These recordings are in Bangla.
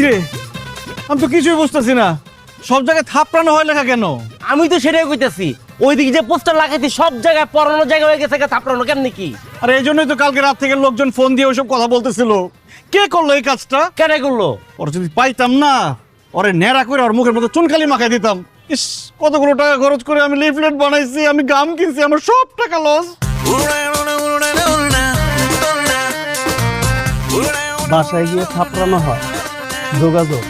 কিরে, আমি তো কিছুই বুঝতেছি না, সব জায়গায় থাপড়ানো হয় লেখা কেন? আমি তো সেটাই কইতাছি, ওইদিকে যে পোস্টার লাগাইছি সব জায়গায় পড়ানো জায়গা হয়ে গেছে, থাপড়ানো কেমনি কি? আর এই জন্যই তো কালকে রাত থেকে লোকজন ফোন দিয়ে ওইসব কথা বলতেছিল। কে করলো এই কাজটা? কেন করলো? ওরা যদি পাইতাম না, ওরে ন্যাড়া করে ওর মুখের মধ্যে চুনকালি মাখাই দিতাম। ইস, কতগুলো টাকা খরচ করে আমি লিফলেট বানাইছি, আমি গাম কিনছি, আমার সব টাকা লস। বাসায় গিয়ে থাপড়ানো হয়, যোগাযোগ।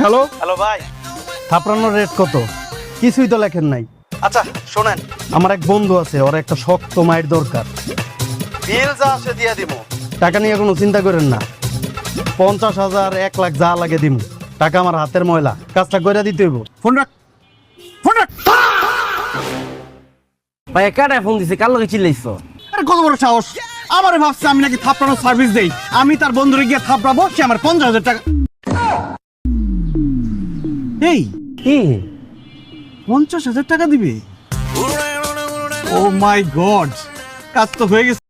হ্যালো হ্যালো ভাই, থাপড়ানোর রেট কত? কিছুই তো লেখেন নাই। আচ্ছা শোনেন, আমার এক বন্ধু আছে, ওর একটা শক্ত মায়ের দরকার। বিল যা আসে দিয়ে দিব, টাকা নিয়ে কোনো চিন্তা করেন না। 50,000 1 লাখ যা লাগে দিব, টাকা আমার হাতের ময়লা, কাজটা করে দিতে হইব। ফোন রাখ, ফোন রাখ। ভাই কাটায় ফোন দিছে, কার লগে চিল্লাইছো? আরে কত বড় সাহস, আমারে ভাবছে আমি নাকি থাপড়ানোর সার্ভিস দেই। আমি তার বন্ধুরে গিয়ে থাপড়াবো, সে আমার 50,000 টাকা। এই কি 50,000 টাকা দিবে? ও মাই গড, কাজ তো হয়ে গেছে।